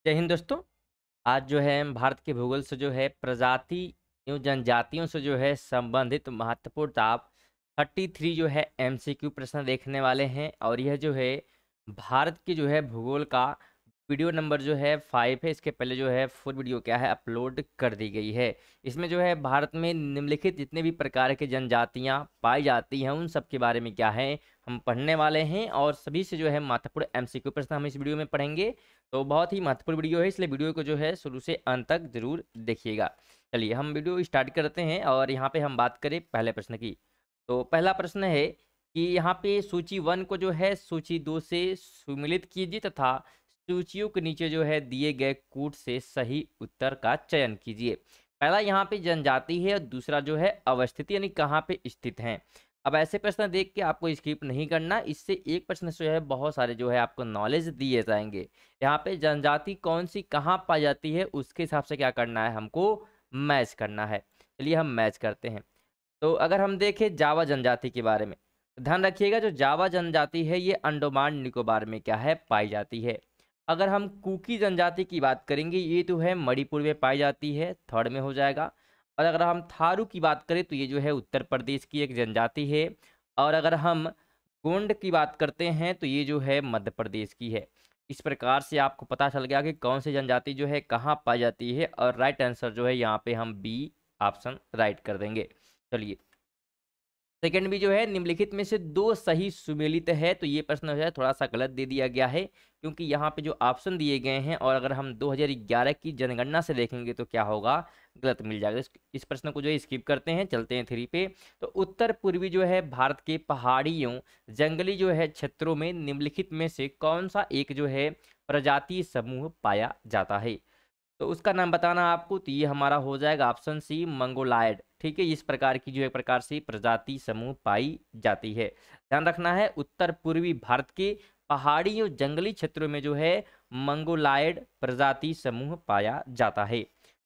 जय हिंद दोस्तों। आज जो है हम भारत के भूगोल से जो है प्रजाति एवं जनजातियों से जो है संबंधित महत्वपूर्ण टॉप 33 जो है एमसीक्यू प्रश्न देखने वाले हैं। और यह जो है भारत की जो है भूगोल का वीडियो नंबर जो है 5 है। इसके पहले जो है फुल वीडियो क्या है अपलोड कर दी गई है। इसमें जो है भारत में निम्नलिखित जितने भी प्रकार के जनजातियां पाई जाती हैं उन सब के बारे में क्या है हम पढ़ने वाले हैं। और सभी से जो है महत्वपूर्ण एमसीक्यू प्रश्न हम इस वीडियो में पढ़ेंगे। तो बहुत ही महत्वपूर्ण वीडियो है, इसलिए वीडियो को जो है शुरू से अंत तक जरूर देखिएगा। चलिए हम वीडियो स्टार्ट करते हैं और यहाँ पे हम बात करें पहले प्रश्न की। तो पहला प्रश्न है कि यहाँ पे सूची 1 को जो है सूची 2 से सुमिलित कीजिए तथा सूचियों के नीचे जो है दिए गए कूट से सही उत्तर का चयन कीजिए। पहला यहाँ पे जनजाति है और दूसरा जो है अवस्थिति यानी कहाँ पे स्थित है। अब ऐसे प्रश्न देख के आपको स्किप नहीं करना, इससे एक प्रश्न से जो है बहुत सारे जो है आपको नॉलेज दिए जाएंगे। यहाँ पे जनजाति कौन सी कहाँ पाई जाती है उसके हिसाब से क्या करना है हमको मैच करना है। चलिए हम मैच करते हैं। तो अगर हम देखें जावा जनजाति के बारे में, तो ध्यान रखिएगा जो जावा जनजाति है ये अंडमान निकोबार में क्या है पाई जाती है। अगर हम कुकी जनजाति की बात करेंगे ये तो है मणिपुर में पाई जाती है, थर्ड में हो जाएगा। और अगर हम थारू की बात करें तो ये जो है उत्तर प्रदेश की एक जनजाति है। और अगर हम गोंड की बात करते हैं तो ये जो है मध्य प्रदेश की है। इस प्रकार से आपको पता चल गया कि कौन सी जनजाति जो है कहाँ पाई जाती है। और राइट आंसर जो है यहाँ पे हम बी ऑप्शन राइट कर देंगे। चलिए सेकंड भी जो है निम्नलिखित में से दो सही सुमेलित है। तो ये प्रश्न जो है थोड़ा सा गलत दे दिया गया है क्योंकि यहाँ पे जो ऑप्शन दिए गए हैं और अगर हम 2011 की जनगणना से देखेंगे तो क्या होगा गलत मिल जाएगा। इस प्रश्न को जो है स्किप करते हैं, चलते हैं 3 पे। तो उत्तर पूर्वी जो है भारत के पहाड़ियों जंगली जो है क्षेत्रों में निम्नलिखित में से कौन सा एक जो है प्रजाति समूह पाया जाता है। तो उसका नाम बताना आपको, तो ये हमारा हो जाएगा ऑप्शन सी मंगोलायड। ठीक है, इस प्रकार की जो है प्रकार से प्रजाति समूह पाई जाती है। ध्यान रखना है उत्तर पूर्वी भारत के पहाड़ी और जंगली क्षेत्रों में जो है मंगोलायड प्रजाति समूह पाया जाता है।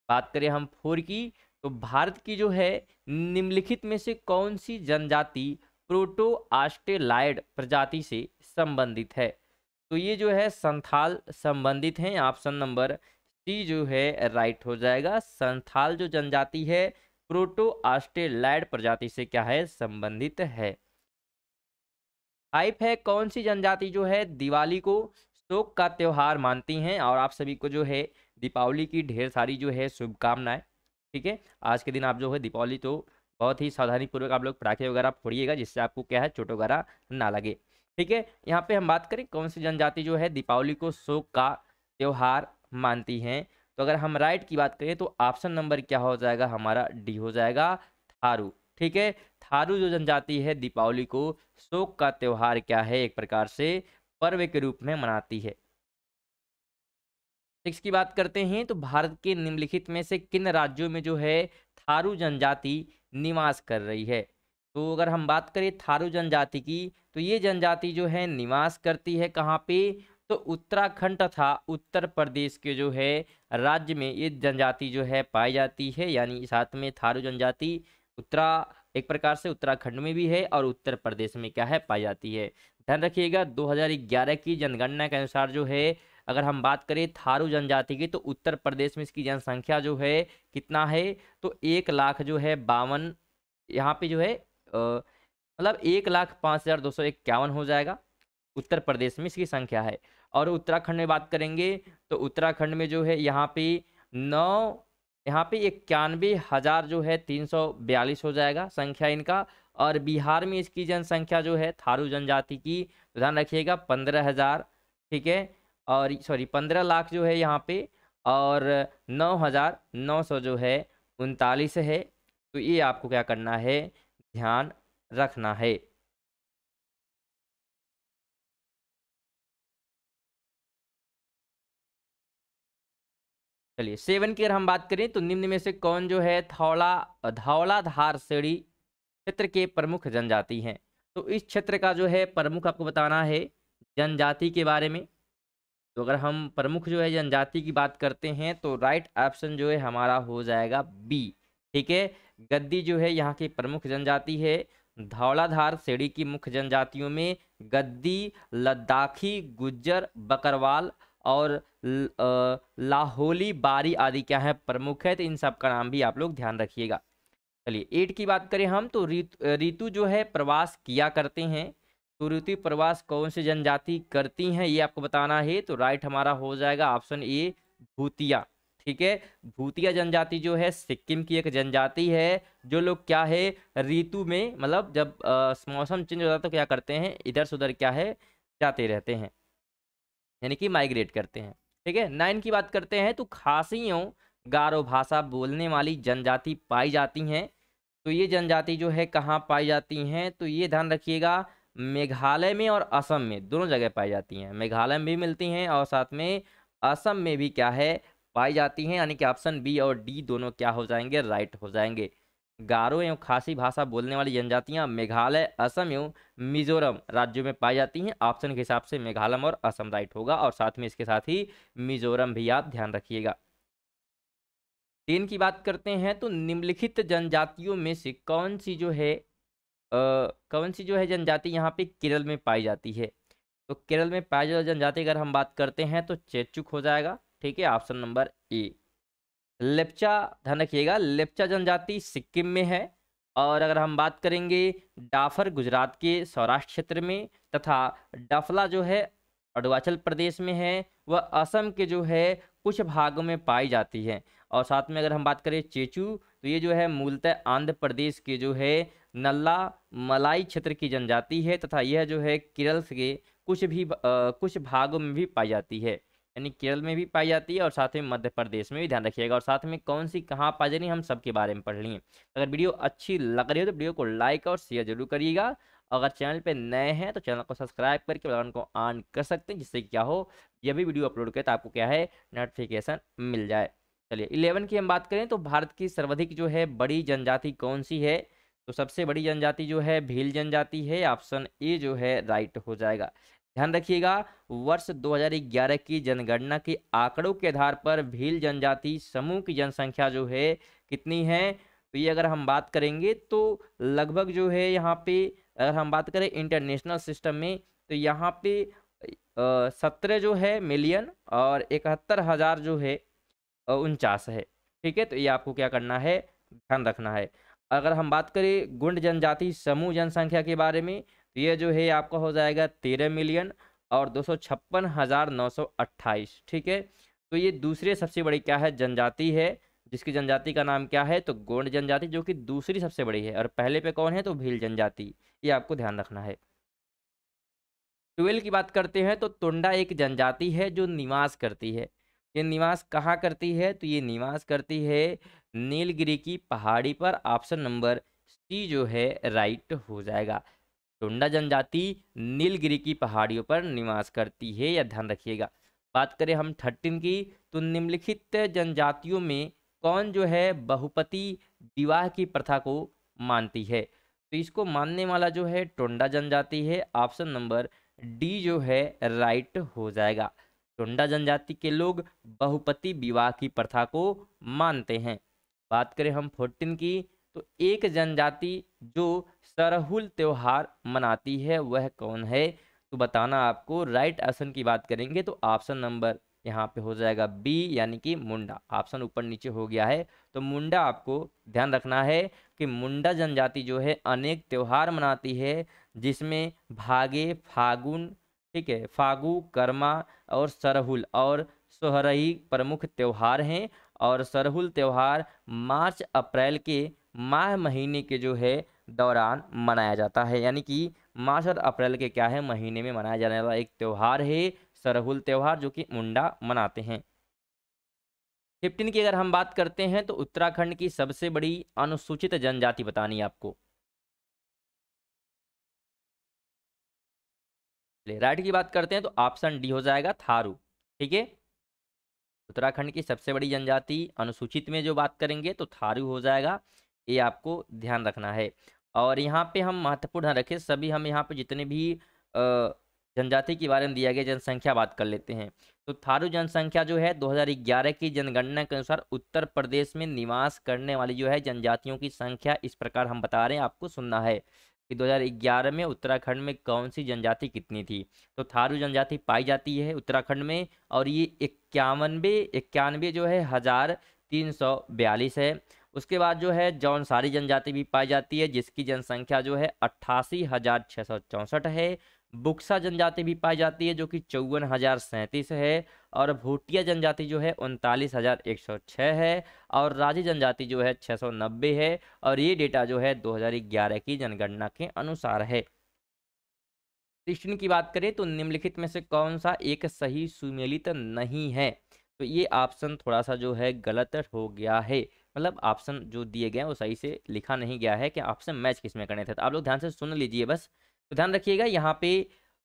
बात करें हम 4 की, तो भारत की जो है निम्नलिखित में से कौन सी जनजाति प्रोटो ऑस्ट्रेलाइड प्रजाति से संबंधित है। तो ये जो है संथाल संबंधित हैं। ऑप्शन नंबर सी जो है राइट हो जाएगा। संथाल जो जनजाति है प्रोटो ऑस्ट्रेलाइड प्रजाति से क्या है संबंधित है। 5 है कौन सी जनजाति जो है दिवाली को शोक का त्योहार मानती हैं। और आप सभी को जो है दीपावली की ढेर सारी जो है शुभकामनाएं। ठीक है, आज के दिन आप जो है दीपावली तो बहुत ही सावधानी पूर्वक आप लोग पटाखे वगैरह फोड़िएगा जिससे आपको क्या है चोट वगैरह ना लगे। ठीक है, यहाँ पे हम बात करें कौन सी जनजाति जो है दीपावली को शोक का त्योहार मानती हैं। तो अगर हम राइट की बात करें तो ऑप्शन नंबर क्या हो जाएगा हमारा डी हो जाएगा थारू। ठीक है, थारू जो जनजाति है दीपावली को शोक का त्योहार क्या है एक प्रकार से पर्व के रूप में मनाती है। 6 की बात करते हैं, तो भारत के निम्नलिखित में से किन राज्यों में जो है थारू जनजाति निवास कर रही है। तो अगर हम बात करें थारू जनजाति की, तो ये जनजाति जो है निवास करती है कहाँ पे, तो उत्तराखंड तथा उत्तर प्रदेश के जो है राज्य में ये जनजाति जो है पाई जाती है। यानी साथ में थारू जनजाति एक प्रकार से उत्तराखंड में भी है और उत्तर प्रदेश में क्या है पाई जाती है। ध्यान रखिएगा 2011 की जनगणना के अनुसार जो है अगर हम बात करें थारू जनजाति की, तो उत्तर प्रदेश में इसकी जनसंख्या जो है कितना है, तो 1,00,000 जो है 52 यहाँ पे जो है मतलब 1,05,251 हो जाएगा। उत्तर प्रदेश में इसकी संख्या है। और उत्तराखंड में बात करेंगे तो उत्तराखंड में जो है यहाँ पे 91,000 जो है 342 हो जाएगा संख्या इनका। और बिहार में इसकी जनसंख्या जो है थारू जनजाति की, तो ध्यान रखिएगा 15,000। ठीक है, और सॉरी 15 लाख जो है यहाँ पे, और 9,900 जो है 39 है। तो ये आपको क्या करना है ध्यान रखना है। चलिए 7 की अगर हम बात करें, तो निम्न में से कौन जो है धौलाधार श्रेणी क्षेत्र के प्रमुख जनजाति हैं। तो इस क्षेत्र का जो है प्रमुख आपको बताना है जनजाति के बारे में। तो अगर हम प्रमुख जो है जनजाति की बात करते हैं तो राइट ऑप्शन जो है हमारा हो जाएगा बी। ठीक है, गद्दी जो है यहाँ की प्रमुख जनजाति है। धौलाधार श्रेणी की मुख्य जनजातियों में गद्दी, लद्दाखी, गुज्जर, बकरवाल और लाहौली, बारी आदि क्या है, प्रमुख है। तो इन सब का नाम भी आप लोग ध्यान रखिएगा। चलिए 8 की बात करें हम तो ऋतु जो है प्रवास किया करते हैं। तो ऋतु प्रवास कौन सी जनजाति करती हैं ये आपको बताना है। तो राइट हमारा हो जाएगा ऑप्शन ए, भूतिया। ठीक है, भूतिया जनजाति जो है सिक्किम की एक जनजाति है। जो लोग क्या है ऋतु में, मतलब जब मौसम चेंज होता है तो क्या करते हैं, इधर से उधर क्या है जाते रहते हैं, यानी कि माइग्रेट करते हैं। ठीक है, 9 की बात करते हैं तो खासियों गारो भाषा बोलने वाली जनजाति पाई जाती हैं। तो ये जनजाति जो है कहाँ पाई जाती हैं, तो ये ध्यान रखिएगा, मेघालय में और असम में, दोनों जगह पाई जाती हैं। मेघालय में भी मिलती हैं और साथ में असम में भी क्या है पाई जाती हैं, यानी कि ऑप्शन बी और डी दोनों क्या हो जाएंगे, राइट हो जाएंगे। गारो एवं खासी भाषा बोलने वाली जनजातियां मेघालय, असम एवं मिजोरम राज्यों में पाई जाती हैं। ऑप्शन के हिसाब से मेघालय और असम राइट होगा, और साथ में इसके साथ ही मिजोरम भी आप ध्यान रखिएगा। 3 की बात करते हैं तो निम्नलिखित जनजातियों में से कौन सी जो है जनजाति यहाँ पे केरल में पाई जाती है। तो केरल में पाई जाने वाली जनजाति अगर हम बात करते हैं तो चेचुक हो जाएगा। ठीक है, ऑप्शन नंबर ए। लेप्चा, ध्यान रखिएगा, लेप्चा जनजाति सिक्किम में है। और अगर हम बात करेंगे डाफर गुजरात के सौराष्ट्र क्षेत्र में, तथा डफला जो है अरुणाचल प्रदेश में है, वह असम के जो है कुछ भागों में पाई जाती है। और साथ में अगर हम बात करें चेचू, तो ये जो है मूलतः आंध्र प्रदेश के जो है नल्ला मलाई क्षेत्र की जनजाति है, तथा यह जो है केरल के कुछ भागों में भी पाई जाती है, यानी केरल में भी पाई जाती है और साथ में मध्य प्रदेश में भी ध्यान रखिएगा। और साथ में कौन सी कहाँ पाई जानी हम सबके बारे में पढ़ लिए। अगर वीडियो अच्छी लग रही हो तो वीडियो को लाइक और शेयर जरूर करिएगा। अगर चैनल पे नए हैं तो चैनल को सब्सक्राइब करके बेल आइकन को ऑन कर सकते हैं, जिससे क्या हो ये भी वीडियो अपलोड करें तो आपको क्या है नोटिफिकेशन मिल जाए। चलिए 11 की हम बात करें तो भारत की सर्वाधिक जो है बड़ी जनजाति कौन सी है। तो सबसे बड़ी जनजाति जो है भील जनजाति है, ऑप्शन ए जो है राइट हो जाएगा। ध्यान रखिएगा, वर्ष 2011 की जनगणना के आंकड़ों के आधार पर भील जनजाति समूह की जनसंख्या जो है कितनी है। तो ये अगर हम बात करेंगे तो लगभग जो है यहाँ पे, अगर हम बात करें इंटरनेशनल सिस्टम में, तो यहाँ पे 17 जो है मिलियन और 71,000 जो है 49 है। ठीक है, तो ये आपको क्या करना है, ध्यान रखना है। अगर हम बात करें गुंड जनजाति समूह जनसंख्या के बारे में, तो ये जो है आपका हो जाएगा 13 मिलियन और 256,928। ठीक है, तो ये दूसरे सबसे बड़ी क्या है जनजाति है, जिसकी जनजाति का नाम क्या है, तो गोंड जनजाति, जो कि दूसरी सबसे बड़ी है। और पहले पे कौन है, तो भील जनजाति, ये आपको ध्यान रखना है। 12 की बात करते हैं तो टोंडा एक जनजाति है जो निवास करती है। ये निवास कहाँ करती है, तो ये निवास करती है नीलगिरी की पहाड़ी पर। ऑप्शन नंबर सी जो है राइट हो जाएगा। टोंडा जनजाति नीलगिरी की पहाड़ियों पर निवास करती है, या ध्यान रखिएगा। बात करें हम 13 की तो निम्नलिखित जनजातियों में कौन जो है बहुपति विवाह की प्रथा को मानती है। तो इसको मानने वाला जो है टोंडा जनजाति है। ऑप्शन नंबर डी जो है राइट हो जाएगा। टोंडा जनजाति के लोग बहुपति विवाह की प्रथा को मानते हैं। बात करें हम 14 की तो एक जनजाति जो सरहुल त्योहार मनाती है वह कौन है। तो बताना आपको, राइट ऑप्शन की बात करेंगे तो ऑप्शन नंबर यहाँ पे हो जाएगा बी, यानी कि मुंडा। ऑप्शन ऊपर नीचे हो गया है, तो मुंडा आपको ध्यान रखना है कि मुंडा जनजाति जो है अनेक त्योहार मनाती है, जिसमें भागे, फागुन, ठीक है, फागु, कर्मा और सरहुल और सोहरई प्रमुख त्योहार हैं। और सरहुल त्योहार मार्च अप्रैल के माह महीने के जो है दौरान मनाया जाता है, यानी कि मार्च और अप्रैल के क्या है महीने में मनाया जाने वाला एक त्योहार है सरहुल त्योहार, जो कि मुंडा मनाते हैं। 15 की अगर हम बात करते हैं तो उत्तराखंड की सबसे बड़ी अनुसूचित जनजाति बतानी है आपको। राइट की बात करते हैं तो ऑप्शन डी हो जाएगा थारू। ठीक है, उत्तराखंड की सबसे बड़ी जनजाति अनुसूचित में जो बात करेंगे तो थारू हो जाएगा, ये आपको ध्यान रखना है। और यहाँ पे हम महत्वपूर्ण ध्यान रखें, सभी हम यहाँ पे जितने भी जनजाति के बारे में दिया गया जनसंख्या बात कर लेते हैं। तो थारू जनसंख्या जो है 2011 की जनगणना के अनुसार उत्तर प्रदेश में निवास करने वाली जो है जनजातियों की संख्या इस प्रकार हम बता रहे हैं, आपको सुनना है कि 2011 में उत्तराखंड में कौन सी जनजाति कितनी थी। तो थारू जनजाति पाई जाती है उत्तराखंड में, और ये 91 जो है 1342 है। उसके बाद जो है जौनसारी जनजाति भी पाई जाती है, जिसकी जनसंख्या जो है 88,664 है। बुक्सा जनजाति भी पाई जाती है जो कि 54,037 है। और भूटिया जनजाति जो है 39,106 है। और राजी जनजाति जो है 690 है। और ये डेटा जो है 2011 की जनगणना के अनुसार है। प्रश्न की बात करें तो निम्नलिखित में से कौन सा एक सही सुमेलित नहीं है। तो ये ऑप्शन थोड़ा सा जो है गलत हो गया है, मतलब ऑप्शन जो दिए गए हैं वो सही से लिखा नहीं गया है कि ऑप्शन मैच किस में करने थे। तो आप लोग ध्यान से सुन लीजिए बस। तो ध्यान रखिएगा यहाँ पे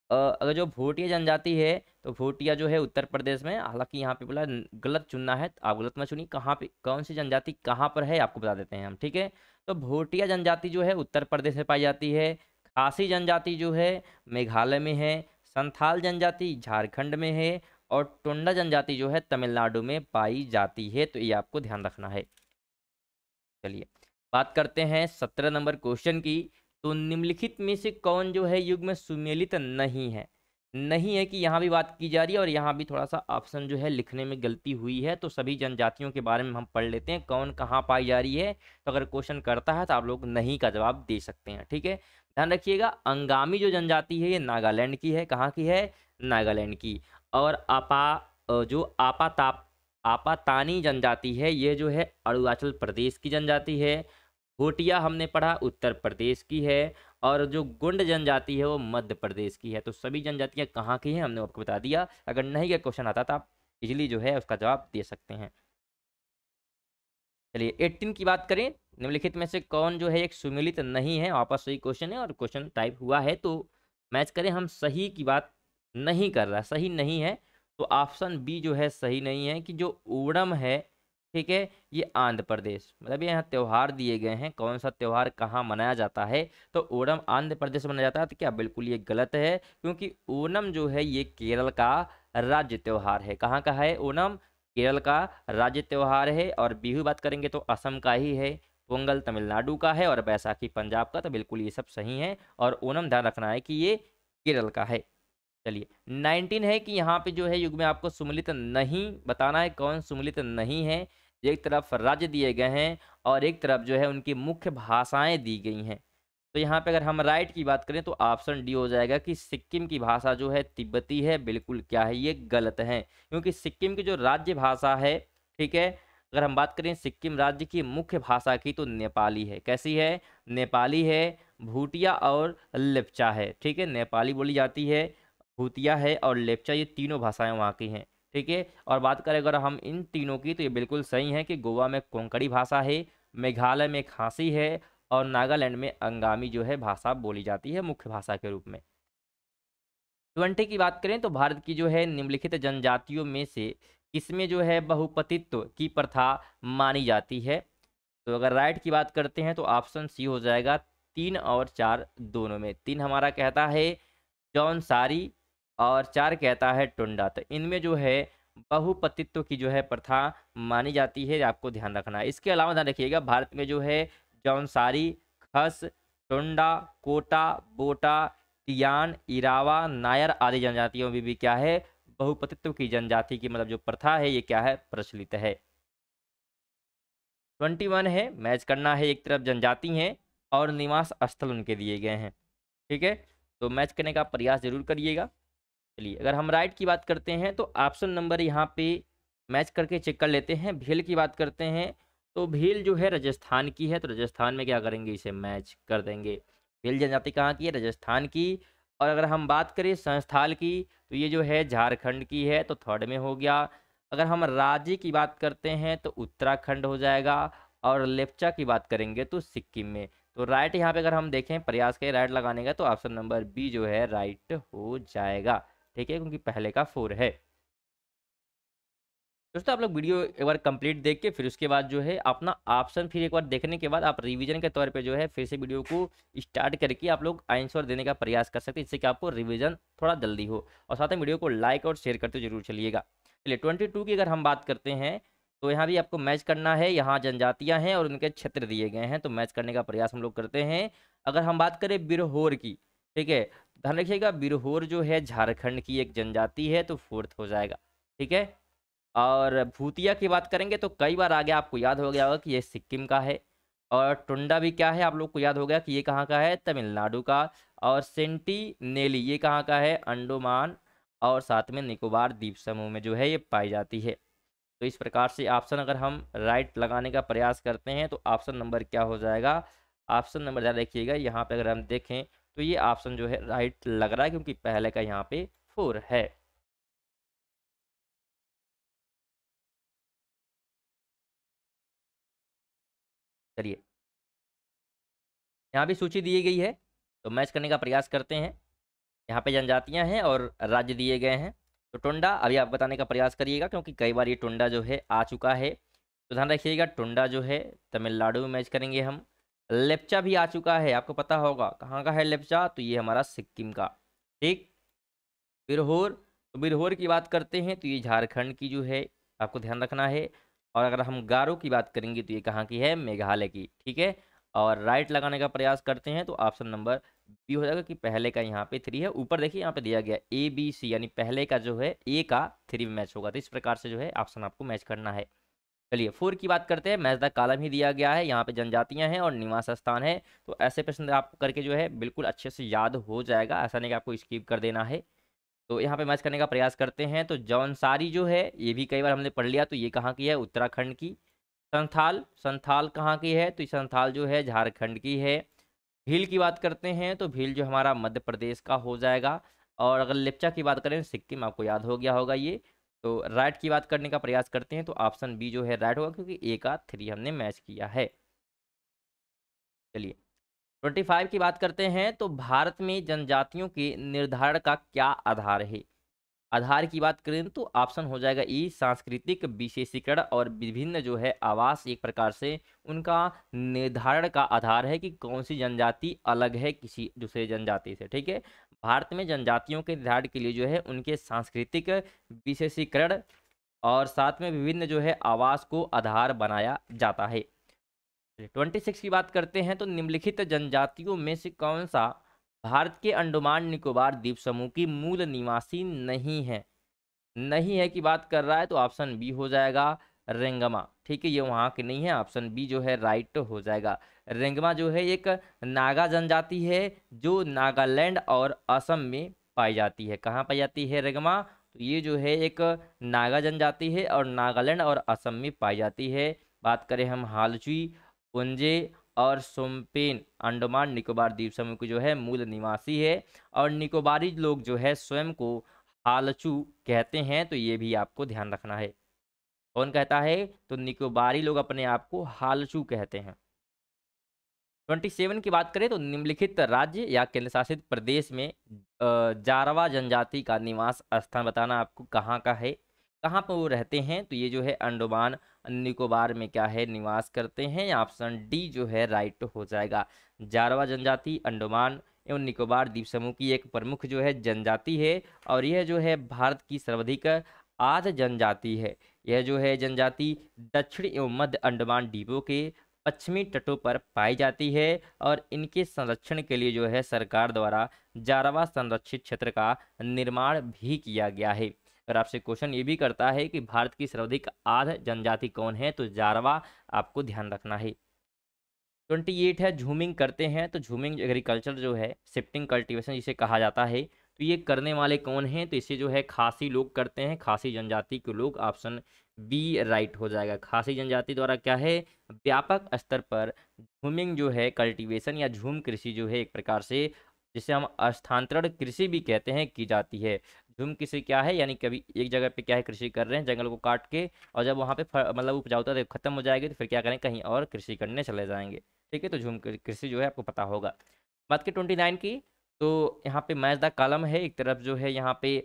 अगर जो भूटिया जनजाति है तो भूटिया जो है उत्तर प्रदेश में, हालांकि यहाँ पे बोला गलत चुनना है, तो आप गलत मत चुनिए। कहाँ पे कौन सी जनजाति कहाँ पर है आपको बता देते हैं हम, ठीक है। तो भूटिया जनजाति जो है उत्तर प्रदेश में पाई जाती है। खासी जनजाति जो है मेघालय में है। संथाल जनजाति झारखंड में है। और टोंडा जनजाति जो है तमिलनाडु में पाई जाती है। तो ये आपको ध्यान रखना है। चलिए बात करते हैं 17 नंबर क्वेश्चन की। तो निम्नलिखित में से कौन जो है युग्म सुमेलित नहीं है। नहीं है कि यहाँ भी बात की जा रही है, और यहाँ भी थोड़ा सा ऑप्शन जो है लिखने में गलती हुई है। तो सभी जनजातियों के बारे में हम पढ़ लेते हैं कौन कहाँ पाई जा रही है। तो अगर क्वेश्चन करता है तो आप लोग नहीं का जवाब दे सकते हैं, ठीक है। ध्यान रखिएगा, अंगामी जो जनजाति है ये नागालैंड की है। कहाँ की है? नागालैंड की। और जो आपातानी जनजाति है ये जो है अरुणाचल प्रदेश की जनजाति है। भूटिया हमने पढ़ा उत्तर प्रदेश की है। और जो गुंड जनजाति है वो मध्य प्रदेश की है। तो सभी जनजातियां कहाँ की हैं हमने आपको बता दिया। अगर नहीं का क्वेश्चन आता तो आप इजीली जो है उसका जवाब दे सकते हैं। चलिए 18 की बात करें। निम्नलिखित में से कौन जो है एक सुमेलित नहीं है। वापस सही क्वेश्चन है और क्वेश्चन टाइप हुआ है तो मैच करें। हम सही की बात नहीं कर रहा, सही नहीं है। तो ऑप्शन बी जो है सही नहीं है कि जो ओणम है, ठीक है, ये आंध्र प्रदेश, मतलब यहाँ त्योहार दिए गए हैं कौन सा त्योहार कहाँ मनाया जाता है। तो ओणम आंध्र प्रदेश में मनाया जाता है। तो क्या बिल्कुल ये गलत है, क्योंकि ओणम जो है ये केरल का राज्य त्योहार है। कहाँ का है ओणम? केरल का राज्य त्योहार है। और बिहू बात करेंगे तो असम का ही है। पोंगल तमिलनाडु का है। और बैसाखी पंजाब का। तो बिल्कुल ये सब सही है। और ओणम ध्यान रखना है कि ये केरल का है। चलिए 19 है कि यहाँ पे जो है युग में आपको सुमेलित नहीं बताना है कौन सुमेलित नहीं है। एक तरफ राज्य दिए गए हैं और एक तरफ जो है उनकी मुख्य भाषाएं दी गई हैं। तो यहाँ पे अगर हम राइट की बात करें तो ऑप्शन डी हो जाएगा कि सिक्किम की भाषा जो है तिब्बती है। बिल्कुल क्या है? ये गलत है, क्योंकि सिक्किम की जो राज्य भाषा है, ठीक है, अगर हम बात करें सिक्किम राज्य की मुख्य भाषा की तो नेपाली है। कैसी है? नेपाली है। भूटिया और लेप्चा है, ठीक है, नेपाली बोली जाती है, भूतिया है और लेप्चा, ये तीनों भाषाएं वहाँ की हैं, ठीक है। और बात करें अगर हम इन तीनों की तो ये बिल्कुल सही है कि गोवा में कोंकणी भाषा है, मेघालय में खासी है और नागालैंड में अंगामी जो है भाषा बोली जाती है मुख्य भाषा के रूप में। 20 की बात करें तो भारत की जो है निम्नलिखित जनजातियों में से किसमें जो है बहुपतित्व की प्रथा मानी जाती है। तो अगर राइट की बात करते हैं तो ऑप्शन सी हो जाएगा 3 और 4 दोनों में। 3 हमारा कहता है जौनसारी और 4 कहता है टुंडा। तो इनमें जो है बहुपतित्व की जो है प्रथा मानी जाती है, आपको ध्यान रखना है। इसके अलावा ध्यान रखिएगा भारत में जो है जौनसारी, खस, टुंडा, कोटा, बोटा, तियान, इरावा, नायर आदि जनजातियों में भी क्या है? बहुपतित्व की जनजाति की मतलब जो प्रथा है ये क्या है? प्रचलित है। 21 है, मैच करना है। एक तरफ जनजाति हैं और निवास स्थल उनके दिए गए हैं, ठीक है, तो मैच करने का प्रयास जरूर करिएगा। चलिए अगर हम राइट की बात करते हैं तो ऑप्शन नंबर यहाँ पे मैच करके चेक कर लेते हैं। भील की बात करते हैं तो भील जो है राजस्थान की है। तो राजस्थान में क्या करेंगे? इसे मैच कर देंगे। भील जनजाति कहाँ की है? राजस्थान की। और अगर हम बात करें संस्थाल की तो ये जो है झारखंड की है, तो थर्ड में हो गया। अगर हम राज्य की बात करते हैं तो उत्तराखंड हो जाएगा। और लेप्चा की बात करेंगे तो सिक्किम में। तो राइट यहाँ पे अगर हम देखें प्रयास करें राइट लगाने का तो ऑप्शन नंबर बी जो है राइट हो जाएगा, ठीक है, क्योंकि पहले का 4 है। दोस्तों आप लोग वीडियो एक बार कंप्लीट देख के फिर उसके बाद जो है अपना ऑप्शन फिर एक बार देखने के बाद आप रिवीजन के तौर पे जो है फिर से वीडियो को स्टार्ट करके आप लोग आंसर देने का प्रयास कर सकते हैं, इससे कि आपको रिवीजन थोड़ा जल्दी हो। और साथ में वीडियो को लाइक और शेयर करते जरूर चलिएगा। चलिए 22 की अगर हम बात करते हैं तो यहाँ भी आपको मैच करना है, यहाँ जनजातियां हैं और उनके क्षेत्र दिए गए हैं, तो मैच करने का प्रयास हम लोग करते हैं। अगर हम बात करें बिरहोर की, ठीक है, ध्यान रखिएगा बिरहोर जो है झारखंड की एक जनजाति है, तो फोर्थ हो जाएगा, ठीक है। और भूतिया की बात करेंगे तो कई बार आगे आपको याद हो गया होगा कि ये सिक्किम का है। और टुंडा भी क्या है, आप लोग को याद हो गया कि ये कहाँ का है, तमिलनाडु का। और सेंटिनेली ये कहाँ का है, अंडमान और साथ में निकोबार द्वीप समूह में जो है ये पाई जाती है। तो इस प्रकार से ऑप्शन अगर हम राइट लगाने का प्रयास करते हैं तो ऑप्शन नंबर क्या हो जाएगा, ऑप्शन नंबर ज़्यादा देखिएगा यहाँ पे अगर हम देखें तो ये ऑप्शन जो है राइट लग रहा है, क्योंकि पहले का यहाँ पे 4 है। चलिए, यहाँ भी सूची दी गई है, तो मैच करने का प्रयास करते हैं। यहाँ पे जनजातियां हैं और राज्य दिए गए हैं। तो टुंडा अभी आप बताने का प्रयास करिएगा, क्योंकि कई बार ये टुंडा जो है आ चुका है। तो ध्यान रखिएगा टुंडा जो है तमिलनाडु में मैच करेंगे हम। लेप्चा भी आ चुका है, आपको पता होगा कहाँ का है लेप्चा, तो ये हमारा सिक्किम का, ठीक। बिरहोर, तो बिरहोर की बात करते हैं तो ये झारखंड की जो है, आपको ध्यान रखना है। और अगर हम गारो की बात करेंगे तो ये कहाँ की है, मेघालय की, ठीक है। और राइट लगाने का प्रयास करते हैं तो ऑप्शन नंबर बी हो जाएगा, कि पहले का यहाँ पे 3 है। ऊपर देखिए यहाँ पे दिया गया ABC, यानी पहले का जो है ए का 3 में मैच होगा, तो इस प्रकार से जो है ऑप्शन आपको मैच करना है। चलिए 4 की बात करते हैं। मैच द कॉलम ही दिया गया है, यहाँ पे जनजातियां हैं और निवास स्थान है। तो ऐसे प्रश्न आपको करके जो है बिल्कुल अच्छे से याद हो जाएगा, ऐसा नहीं कि आपको स्किप कर देना है। तो यहाँ पे मैच करने का प्रयास करते हैं। तो जौनसारी जो है ये भी कई बार हमने पढ़ लिया, तो ये कहाँ की है, उत्तराखंड की। संथाल, संथाल कहाँ की है, तो ये संथाल जो है झारखंड की है। भील की बात करते हैं तो भील जो हमारा मध्य प्रदेश का हो जाएगा। और अगर लेप्चा की बात करें सिक्किम, आपको याद हो गया होगा ये। तो राइट की बात करने का प्रयास करते हैं तो ऑप्शन बी जो है राइट होगा, क्योंकि ए का 3 हमने मैच किया है। चलिए 25 की बात करते हैं। तो भारत में जनजातियों के निर्धारण का क्या आधार है। आधार की बात करें तो ऑप्शन हो जाएगा ई, सांस्कृतिक विशेषीकरण और विभिन्न जो है आवास, एक प्रकार से उनका निर्धारण का आधार है कि कौन सी जनजाति अलग है किसी दूसरे जनजाति से, ठीक है। भारत में जनजातियों के निर्धारण के लिए जो है उनके सांस्कृतिक विशेषीकरण और साथ में विभिन्न जो है आवास को आधार बनाया जाता है। 26 की बात करते हैं। तो निम्नलिखित जनजातियों में से कौन सा भारत के अंडमान निकोबार द्वीप समूह की मूल निवासी नहीं है। नहीं है की बात कर रहा है, तो ऑप्शन बी हो जाएगा रेंगमा, ठीक है। ये वहाँ की नहीं है, ऑप्शन बी जो है राइट हो जाएगा। रेंगमा जो है एक नागा जनजाति है, जो नागालैंड और असम में पाई जाती है। कहाँ पाई जाती है रेंगमा, तो ये जो है एक नागा जनजाति है और नागालैंड और असम में पाई जाती है। बात करें हम हालचुई, पुंजे और सोमपेन, अंडमान निकोबार द्वीप समूह की जो है मूल निवासी है। और निकोबारी लोग जो है स्वयं को हालचू कहते हैं, तो ये भी आपको ध्यान रखना है। कौन कहता है, तो निकोबारी लोग अपने आप को हालचू कहते हैं। 27 की बात करें तो निम्नलिखित राज्य या केंद्र शासित प्रदेश में जारवा जनजाति का निवास स्थान बताना, आपको कहाँ का है, कहाँ पर वो रहते हैं। तो ये जो है अंडमान निकोबार में क्या है, निवास करते हैं। ऑप्शन डी जो है राइट हो जाएगा। जारवा जनजाति अंडमान एवं निकोबार द्वीप समूह की एक प्रमुख जो है जनजाति है, और यह जो है भारत की सर्वाधिक आद जनजाति है। यह जो है जनजाति दक्षिण एवं मध्य अंडमान द्वीपों के पश्चिमी तटों पर पाई जाती है। और इनके संरक्षण के लिए जो है सरकार द्वारा जारवा संरक्षित क्षेत्र का निर्माण भी किया गया है। अगर आपसे क्वेश्चन ये भी करता है कि भारत की सर्वाधिक आध जनजाति कौन है, तो जारवा आपको ध्यान रखना है। 28 है झूमिंग करते हैं। तो झूमिंग एग्रीकल्चर जो है शिफ्टिंग कल्टीवेशन जिसे कहा जाता है, तो ये करने वाले कौन हैं, तो इसे जो है खासी लोग करते हैं, खासी जनजाति के लोग। ऑप्शन बी राइट हो जाएगा। खासी जनजाति द्वारा क्या है, व्यापक स्तर पर झूमिंग जो है कल्टीवेशन या झूम कृषि जो है एक प्रकार से, जिसे हम स्थानांतरण कृषि भी कहते हैं, की जाती है। झूम कृषि क्या है, यानी कभी एक जगह पे क्या है कृषि कर रहे हैं जंगल को काट के, और जब वहाँ पे मतलब उपजाऊता खत्म हो जाएगी तो फिर क्या करें, कहीं और कृषि करने चले जाएंगे, ठीक है। तो झूम कृषि जो है आपको पता होगा। बात की 29 की, तो यहाँ पे मैच द कॉलम है। एक तरफ जो है यहाँ पे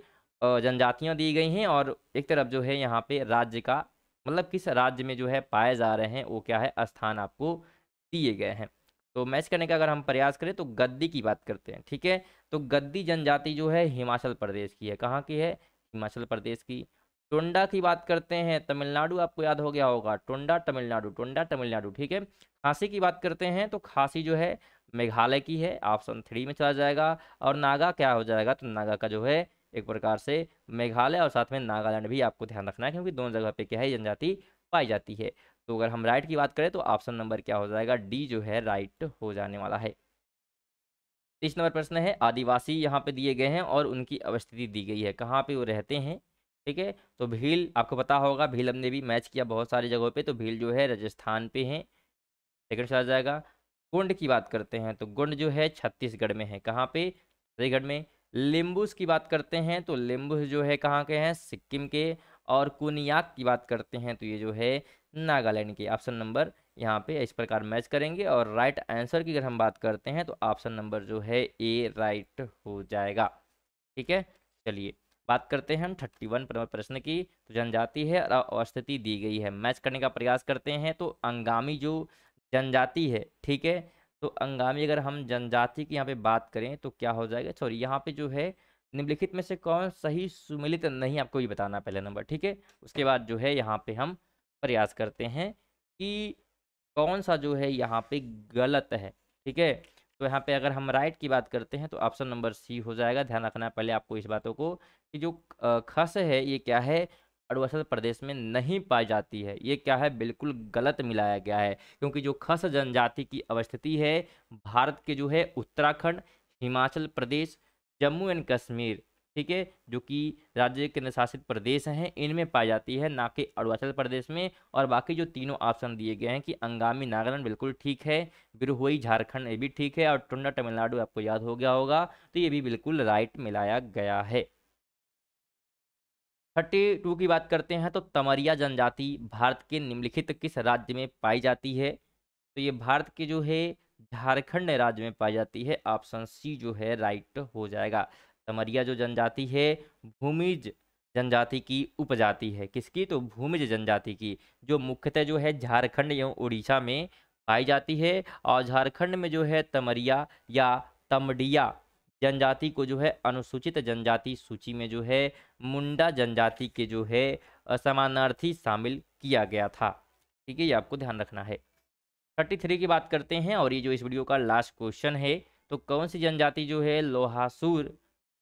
जनजातियाँ दी गई हैं, और एक तरफ जो है यहाँ पे राज्य का, मतलब किस राज्य में जो है पाए जा रहे हैं वो क्या है, स्थान आपको दिए गए हैं। तो मैच करने का अगर हम प्रयास करें तो गद्दी की बात करते हैं, ठीक है। तो गद्दी जनजाति जो है हिमाचल प्रदेश की है। कहाँ की है, हिमाचल प्रदेश की। टोंडा की बात करते हैं, तमिलनाडु आपको याद हो गया होगा, टोंडा तमिलनाडु, टोंडा तमिलनाडु, ठीक है। खांसी की बात करते हैं तो खांसी जो है मेघालय की है, ऑप्शन 3 में चला जाएगा। और नागा क्या हो जाएगा, तो नागा का जो है एक प्रकार से मेघालय और साथ में नागालैंड भी आपको ध्यान रखना है, क्योंकि दोनों जगह पे क्या है जनजाति पाई जाती है। तो अगर हम राइट की बात करें तो ऑप्शन नंबर क्या हो जाएगा, डी जो है राइट हो जाने वाला है। 30 नंबर प्रश्न है, आदिवासी यहाँ पे दिए गए हैं और उनकी अवस्थिति दी गई है, कहाँ पे वो रहते हैं, ठीक है। तो भील आपको पता होगा, भील हमने भी मैच किया बहुत सारी जगहों पे, तो भील जो है राजस्थान पे है, सेकंड से आ जाएगा। गोंड की बात करते हैं तो गोंड जो है छत्तीसगढ़ में है, कहाँ पे, छत्तीसगढ़ में। लिम्बूस की बात करते हैं तो लिम्बूस जो है कहाँ के हैं, सिक्किम के। और कुनियाक की बात करते हैं तो ये जो है नागालैंड के। ऑप्शन नंबर यहाँ पे इस प्रकार मैच करेंगे। और राइट आंसर की अगर हम बात करते हैं तो ऑप्शन नंबर जो है ए राइट हो जाएगा, ठीक है। चलिए बात करते हैं हम 31 प्रश्न की। तो जनजाति है और अवस्थिति दी गई है, मैच करने का प्रयास करते हैं। तो अंगामी जो जनजाति है, ठीक है, तो अंगामी अगर हम जनजाति की यहाँ पे बात करें तो क्या हो जाएगा, सॉरी यहाँ पे जो है निम्नलिखित में से कौन सही सुमेलित नहीं, आपको ये बताना पहले नंबर, ठीक है। उसके बाद जो है यहाँ पे हम प्रयास करते हैं कि कौन सा जो है यहाँ पे गलत है, ठीक है। तो यहाँ पे अगर हम राइट की बात करते हैं तो ऑप्शन नंबर सी हो जाएगा। ध्यान रखना है पहले आपको इस बातों को कि जो खस है ये क्या है, अरुणाचल प्रदेश में नहीं पाई जाती है, ये क्या है बिल्कुल गलत मिलाया गया है। क्योंकि जो खस जनजाति की अवस्थिति है भारत के जो है उत्तराखंड, हिमाचल प्रदेश, जम्मू एंड कश्मीर, ठीक है, जो कि राज्य केंद्र शासित प्रदेश हैं, इनमें पाई जाती है, ना कि अरुणाचल प्रदेश में। और बाकी जो तीनों ऑप्शन दिए गए हैं कि अंगामी नागालैंड बिल्कुल ठीक है, बिरहुई झारखंड ये भी ठीक है, और टुंडा तमिलनाडु आपको याद हो गया होगा, तो ये भी बिल्कुल राइट मिलाया गया है। 32 की बात करते हैं तो तमरिया जनजाति भारत के निम्नलिखित किस राज्य में पाई जाती है, तो ये भारत के जो है झारखंड राज्य में पाई जाती है, ऑप्शन सी जो है राइट हो जाएगा। तमरिया जो जनजाति है भूमिज जनजाति की उपजाति है, किसकी, तो भूमिज जनजाति की, जो मुख्यतः जो है झारखंड एवं उड़ीसा में पाई जाती है। और झारखंड में जो है तमरिया या तमडिया जनजाति को जो है अनुसूचित जनजाति सूची में जो है मुंडा जनजाति के जो है समानार्थी शामिल किया गया था, ठीक है, ये आपको ध्यान रखना है। 33 की बात करते हैं और ये जो इस वीडियो का लास्ट क्वेश्चन है, तो कौन सी जनजाति जो है लोहासुर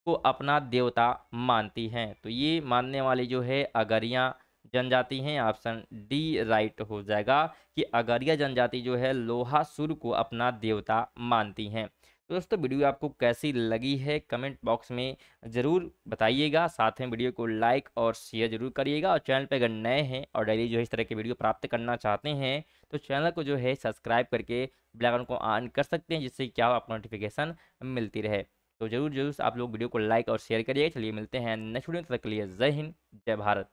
को अपना देवता मानती हैं, तो ये मानने वाली जो है अगरिया जनजाति हैं, ऑप्शन डी राइट हो जाएगा कि अगरिया जनजाति जो है लोहासुर को अपना देवता मानती हैं। तो दोस्तों वीडियो आपको कैसी लगी है कमेंट बॉक्स में ज़रूर बताइएगा, साथ में वीडियो को लाइक और शेयर जरूर करिएगा। और चैनल पर अगर नए हैं और डेली जो है इस तरह के वीडियो प्राप्त करना चाहते हैं तो चैनल को जो है सब्सक्राइब करके बेल आइकन को ऑन कर सकते हैं, जिससे क्या आपको नोटिफिकेशन मिलती रहे। तो जरूर जरूर आप लोग वीडियो को लाइक और शेयर करिए। चलिए मिलते हैं नेक्स्ट वीडियो, तब तक के लिए जय हिंद जय भारत।